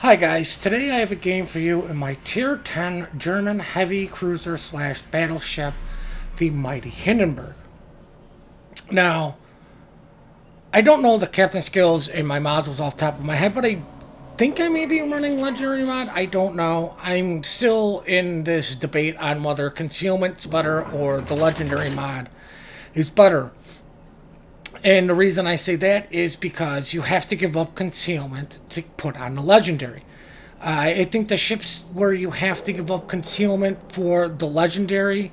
Hi guys, today I have a game for you in my Tier 10 German heavy cruiser slash battleship, the mighty Hindenburg. Now, I don't know the captain skills in my modules off the top of my head, but I think I may be running legendary mod. I don't know. I'm still in this debate on whether concealment's better or the legendary mod is better. And the reason I say that is because you have to give up concealment to put on the legendary. I think the ships where you have to give up concealment for the legendary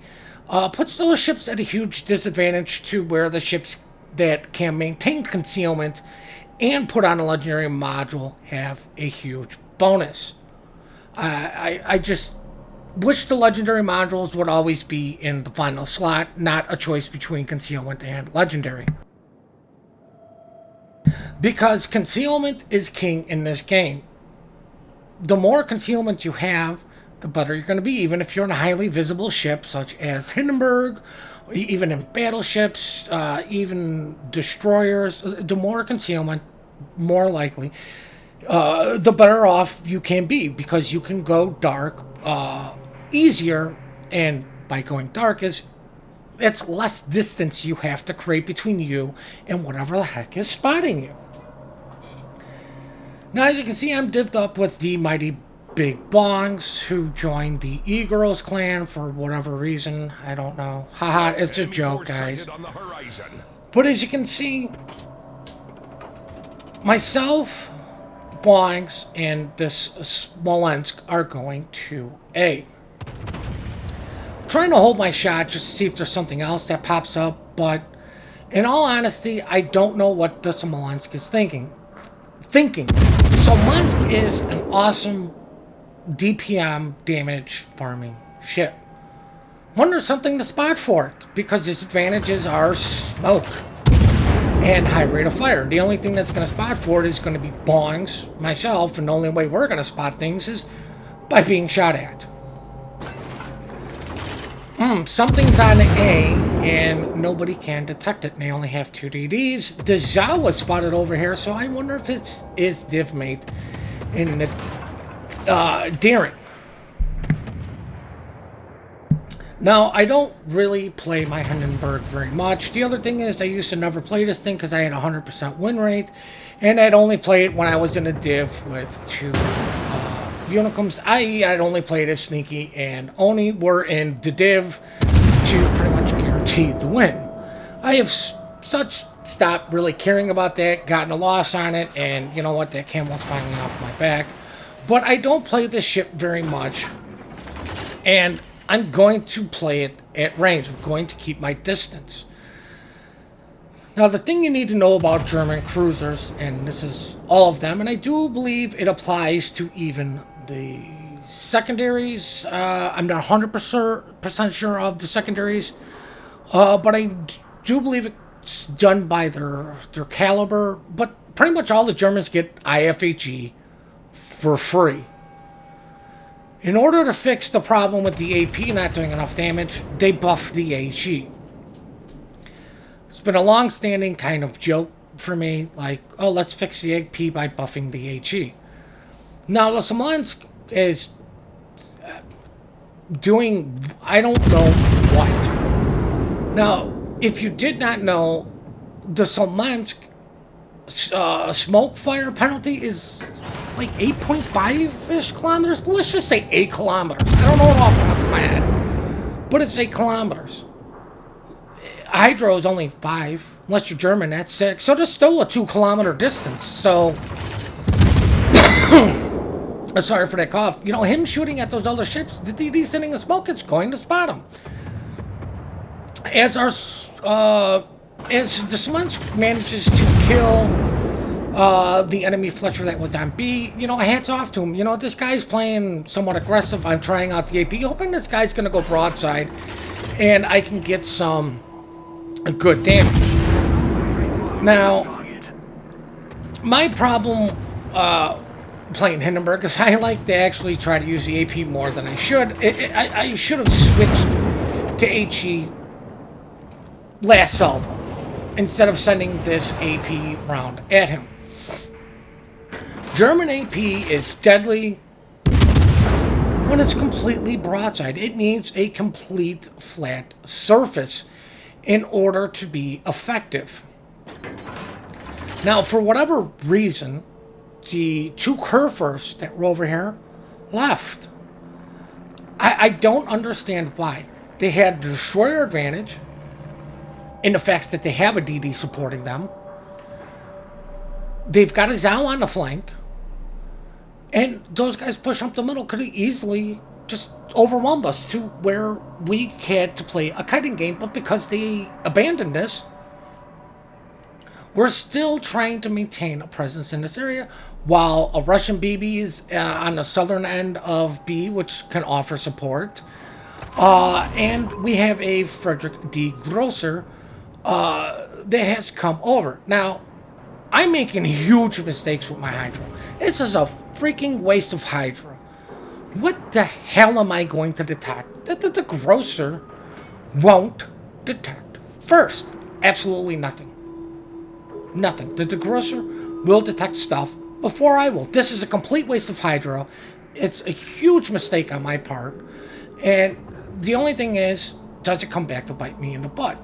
puts those ships at a huge disadvantage to where the ships that can maintain concealment and put on a legendary module have a huge bonus. I just wish the legendary modules would always be in the final slot, not a choice between concealment and legendary. Because concealment is king in this game. The more concealment you have, the better you're going to be, even if you're in a highly visible ship such as Hindenburg, even in battleships, even destroyers. The more concealment, more likely, the better off you can be, because you can go dark easier, and by going dark it's less distance you have to create between you and whatever the heck is spotting you. Now, as you can see, I'm divvied up with the mighty Big Bongs, who joined the E-Girls clan for whatever reason. I don't know. Haha, it's a joke, guys. But as you can see, myself, Bongs, and this Smolensk are going to A. Trying to hold my shot just to see if there's something else that pops up, but in all honesty, I don't know what the Smolensk is thinking. Smolensk is an awesome DPM damage farming ship. Wonder something to spot for it, because its advantages are smoke and high rate of fire. The only thing that's going to spot for it is going to be Bongs, myself, and the only way we're going to spot things is by being shot at. Something's on A, and nobody can detect it, and they only have 2 DDs. The Zhao was spotted over here, so I wonder if it's his div mate in the daring. Now, I don't really play my Hindenburg very much. The other thing is I used to never play this thing because I had a 100% win rate, and I'd only play it when I was in a div with 2 Unicums, i.e. I'd only played if Sneaky and Oni were in the div to pretty much guarantee the win. I have stopped really caring about that, gotten a loss on it, and you know what, that camel's finally off my back. But I don't play this ship very much, and I'm going to play it at range. I'm going to keep my distance. Now, the thing you need to know about German cruisers, and this is all of them, and I do believe it applies to even the secondaries. I'm not 100% sure of the secondaries, but I do believe it's done by their caliber. But pretty much all the Germans get IFHE for free. In order to fix the problem with the AP not doing enough damage, they buff the HE. It's been a long-standing kind of joke for me, like, oh, let's fix the AP by buffing the HE. Now, the Smolensk is doing, I don't know what. Now, if you did not know, the Smolensk smoke fire penalty is like 8.5-ish kilometers. Let's just say 8 kilometers. I don't know it off the top of my head, but it's 8 kilometers. Hydro is only 5. Unless you're German, that's 6. So there's still a 2-kilometer distance. So, sorry for that cough. You know, him shooting at those other ships, the DD sitting in smoke, it's going to spot him. As the Smolensk manages to kill the enemy Fletcher that was on B, you know, hats off to him. You know, this guy's playing somewhat aggressive. I'm trying out the AP, hoping this guy's going to go broadside, and I can get some good damage. Now, my problem playing Hindenburg is I like to actually try to use the AP more than I should. I should have switched to HE last salvo instead of sending this AP round at him. German AP is deadly when it's completely broadside. It needs a complete flat surface in order to be effective. Now, for whatever reason, the two Kurfürsts that were over here left. I don't understand why. They had the destroyer advantage in the fact that they have a DD supporting them. They've got a Zao on the flank. And those guys push up the middle could have easily just overwhelmed us to where we had to play a kiting game. But because they abandoned this, we're still trying to maintain a presence in this area, while a Russian BB is on the southern end of B, which can offer support. And we have a Frederick D. Grosser that has come over. Now, I'm making huge mistakes with my Hydro. This is a freaking waste of Hydro. What the hell am I going to detect that the Grosser won't detect first? Absolutely nothing. Nothing. The degrosser will detect stuff before I will. This is a complete waste of Hydro. It's a huge mistake on my part. And the only thing is, does it come back to bite me in the butt?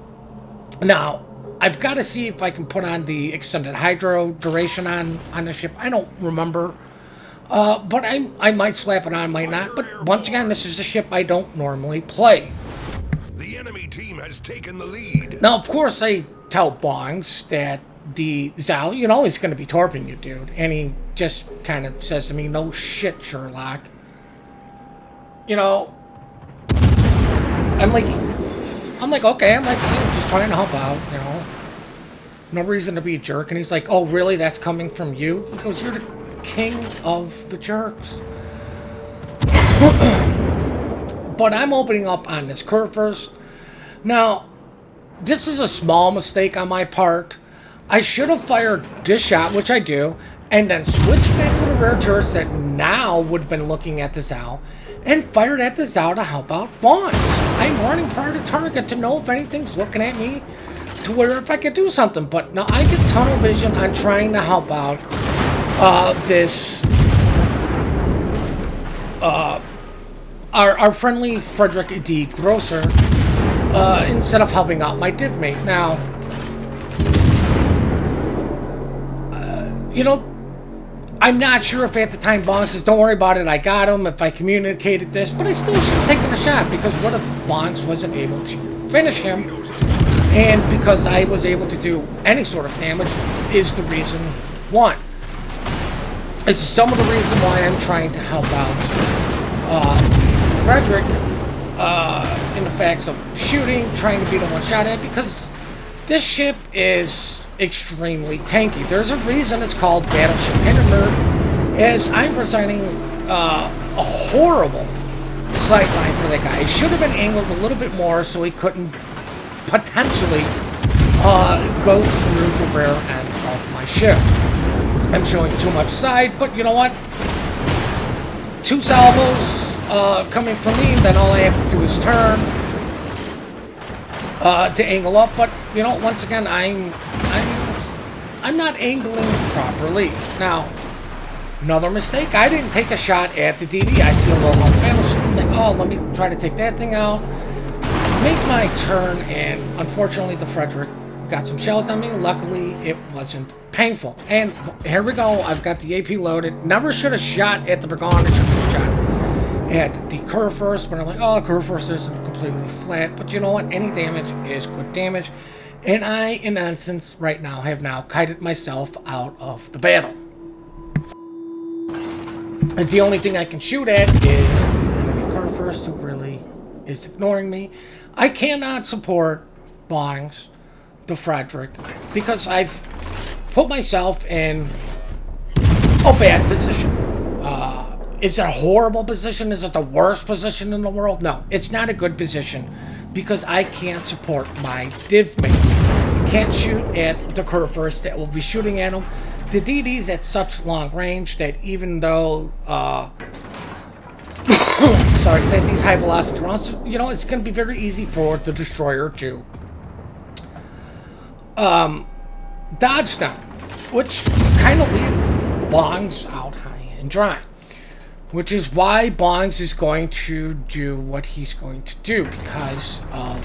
Now, I've got to see if I can put on the extended Hydro duration on the ship. I don't remember. But I might slap it on, might not. But once again, this is a ship I don't normally play. The enemy team has taken the lead. Now, of course, I tell Bongs that the Zao, you know, he's going to be torping you, dude. And he just kind of says to me, no shit, Sherlock. You know, I'm like, okay, I'm just trying to help out, you know. No reason to be a jerk. And he's like, oh, really? That's coming from you? He goes, you're the king of the jerks. But I'm opening up on this Kurfürst. Now, this is a small mistake on my part. I should have fired this shot, which I do, and then switched back to the rear turrets that now would have been looking at the Zao, and fired at the Zao to help out Bonds. I'm running prior to target to know if anything's looking at me, to where if I could do something. But now I get tunnel vision on trying to help out our friendly Frederick D. Grosser, instead of helping out my div mate. Now, you know, I'm not sure if at the time Bong says, don't worry about it, I got him, if I communicated this, but I still should have taken a shot, because what if Bongs wasn't able to finish him? And because I was able to do any sort of damage is the reason one. This is some of the reason why I'm trying to help out Frederick in the facts of shooting, trying to beat him one shot at, because this ship is extremely tanky. There's a reason it's called Battleship Hindenburg, as I'm presenting a horrible sight line for that guy. He should have been angled a little bit more so he couldn't potentially go through the rear end of my ship. I'm showing too much side, but you know what? Two salvos coming from me, then all I have to do is turn to angle up. But you know, once again, I'm not angling properly. Now, another mistake. I didn't take a shot at the DD. I see a little off battleship. I'm like, oh, let me try to take that thing out. Make my turn, and unfortunately, the Frederick got some shells on me. Luckily, it wasn't painful. And here we go. I've got the AP loaded. Never should have shot at the Bergon. I should have shot at the Kurfürst, but I'm like, oh, Kurfürst isn't completely flat. But you know what? Any damage is good damage. And I, in essence, right now, have now kited myself out of the battle. And the only thing I can shoot at is the enemy Kurfürst, who really is ignoring me. I cannot support Bongs, the Frederick, because I've put myself in a bad position. Is it a horrible position? Is it the worst position in the world? No, it's not a good position, because I can't support my div mate. I can't shoot at the Kurfürst that will be shooting at him. The DD's at such long range that even though sorry, that these high velocity rounds, you know, it's going to be very easy for the destroyer to dodge them, which kind of leave Bongs out high and dry. Which is why Bongs is going to do what he's going to do because of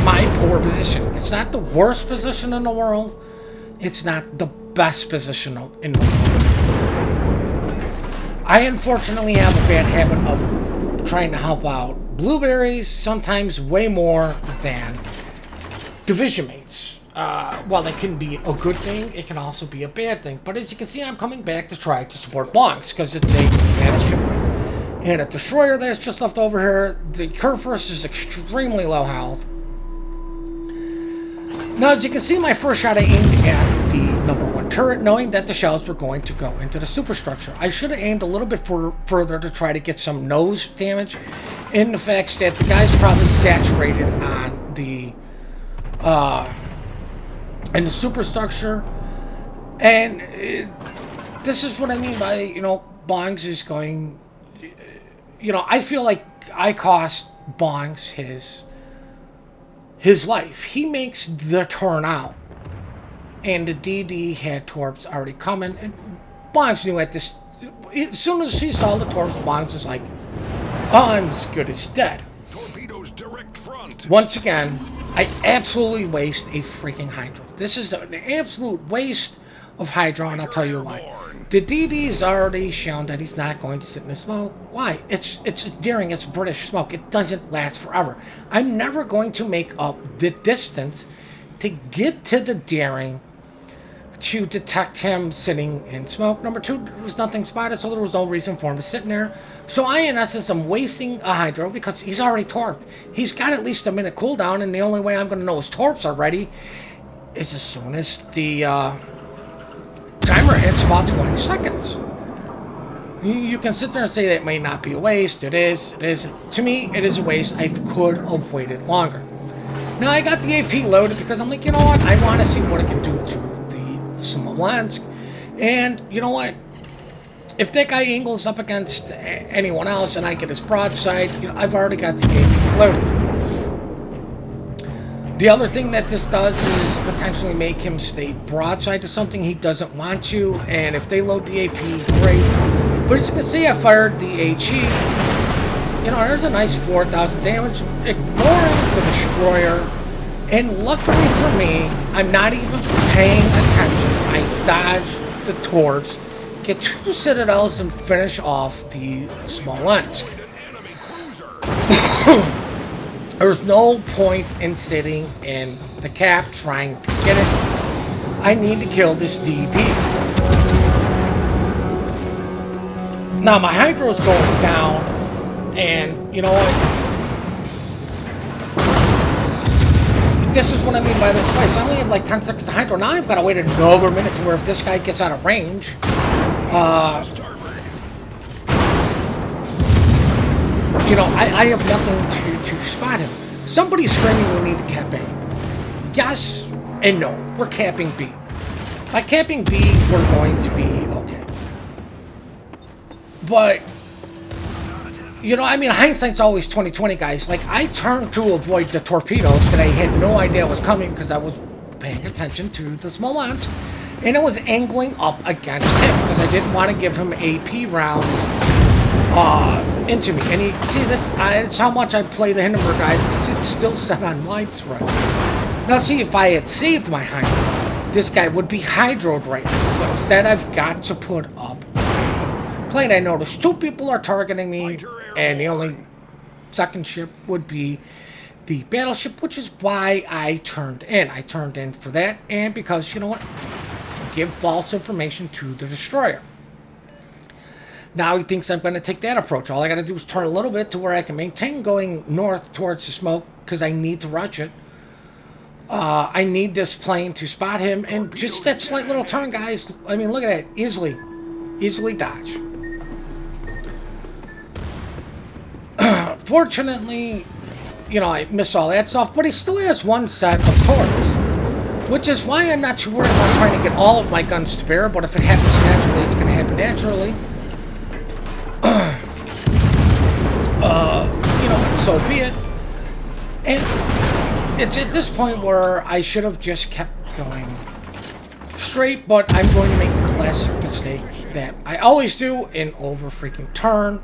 my poor position. It's not the worst position in the world. It's not the best position in the world. I unfortunately have a bad habit of trying to help out blueberries, sometimes way more than division mates. While that can be a good thing, it can also be a bad thing. But as you can see, I'm coming back to try to support Bongs because it's a battleship. And a destroyer that's just left over here. The Kurfürst is extremely low health. Now, as you can see, my first shot I aimed at the #1 turret, knowing that the shells were going to go into the superstructure. I should have aimed a little bit further to try to get some nose damage, in the fact that the guy's probably saturated on the in the superstructure. And this is what I mean by, Bongs is going, I feel like I cost Bongs his life. He makes the turn out. And the DD had torps already coming. And Bongs knew at this, as soon as he saw the torps, Bongs was like, I'm as good as dead. Torpedoes direct front. Once again, I absolutely waste a freaking Hydro. This is an absolute waste of Hydro, and I'll tell you why. The DD's already shown that he's not going to sit in the smoke. Why? It's daring, it's British smoke. It doesn't last forever. I'm never going to make up the distance to get to the daring to detect him sitting in smoke. Number two, there was nothing spotted, so there was no reason for him to sit in there. So I, in essence, am wasting a Hydro because he's already torped. He's got at least a minute cooldown, and the only way I'm going to know his torps are ready is as soon as the timer hits about 20 seconds. You can sit there and say that it may not be a waste. It is. It is. To me, it is a waste. I could have waited longer. Now, I got the AP loaded because I'm like, you know what? I want to see what it can do to the Smolensk. And you know what? If that guy angles up against anyone else and I get his broadside, I've already got the AP loaded. The other thing that this does is potentially make him stay broadside to something he doesn't want to, and if they load the AP, great. But as you can see, I fired the HE. There's a nice 4,000 damage, ignoring the destroyer, and luckily for me, I'm not even paying attention. I dodge the torps, get 2 citadels, and finish off the Smolensk. There's no point in sitting in the cap trying to get it. I need to kill this DP. Now my Hydro's going down, and you know what? This is what I mean by this place. I only have like 10 seconds to Hydro. Now I've got to wait another minute to where if this guy gets out of range, I have nothing to spot him. Somebody's screaming we need to cap A. Yes and no. We're capping B. By capping B, we're going to be okay. But, hindsight's always 20/20, guys. Like, I turned to avoid the torpedoes that I had no idea was coming because I was paying attention to the Smolensk. And it was angling up against him because I didn't want to give him AP rounds into me. And you see this, it's how much I play the Hindenburg, guys. It's still set on widespread. Now see, if I had saved my Hydro, this guy would be Hydroed right now. But instead, I've got to put up a plane. I noticed 2 people are targeting me, and the only second ship would be the battleship, which is why I turned in. I turned in for that, and because, you know what? Give false information to the destroyer. Now he thinks I'm going to take that approach. All I got to do is turn a little bit to where I can maintain going north towards the smoke because I need to rush it. I need this plane to spot him, and just that slight little turn, guys. I mean, look at that. Easily dodge. Fortunately, I miss all that stuff, but he still has 1 set of torps, which is why I'm not too worried about trying to get all of my guns to bear. But if it happens naturally, it's going to happen naturally. So be it. And it's at this point where I should have just kept going straight, but I'm going to make the classic mistake that I always do in over freaking turn.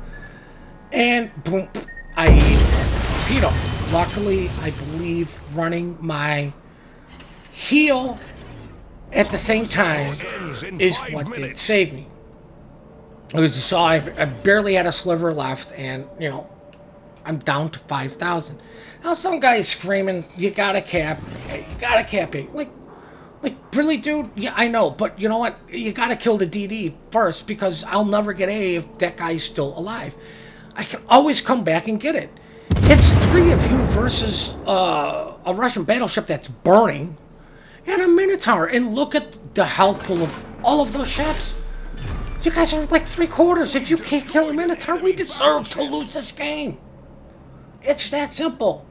And boom, I ate a torpedo. Luckily, I believe running my heal at the same time is what did save me. As you saw, I barely had a sliver left, and, you know, I'm down to 5,000. Now some guy's screaming, you gotta cap it. Like, really, dude? Yeah, I know, but you know what? You gotta kill the DD first, because I'll never get A if that guy's still alive. I can always come back and get it. It's 3 of you versus a Russian battleship that's burning, and a Minotaur. And look at the health pool of all of those ships. You guys are like 3/4. If you can't kill a Minotaur, we deserve to lose this game. It's that simple.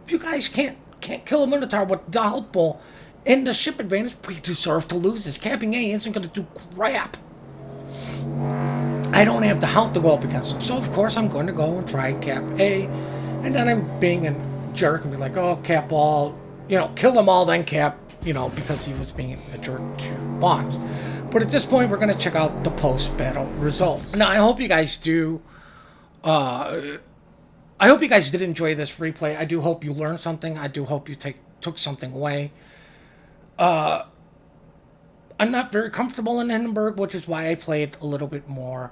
If you guys can't kill a Minotaur with the health pool and the ship advantage, we deserve to lose this. Capping A isn't going to do crap. I don't have the health to go up against them, so of course I'm going to go and try cap A, and then I'm being a jerk and be like, oh, cap all, you know, kill them all, then cap, you know, because he was being a jerk to Bonds. But at this point, we're going to check out the post-battle results. Now, I hope you guys do. I hope you guys did enjoy this replay. I do hope you learned something. I do hope you took something away. I'm not very comfortable in Hindenburg, which is why I played a little bit more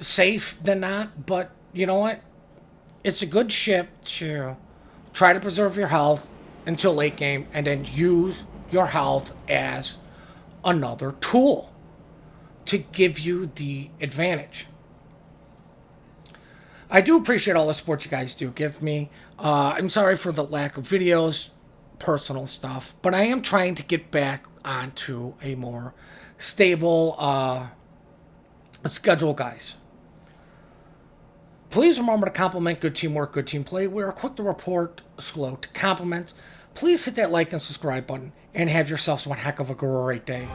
safe than not. But you know what? It's a good ship to try to preserve your health until late game, and then use your health as another tool to give you the advantage. I do appreciate all the support you guys do give me. I'm sorry for the lack of videos, personal stuff, but I am trying to get back onto a more stable schedule, guys. Please remember to compliment good teamwork, good team play. We are quick to report, slow to compliment. Please hit that like and subscribe button, and have yourselves one heck of a great day.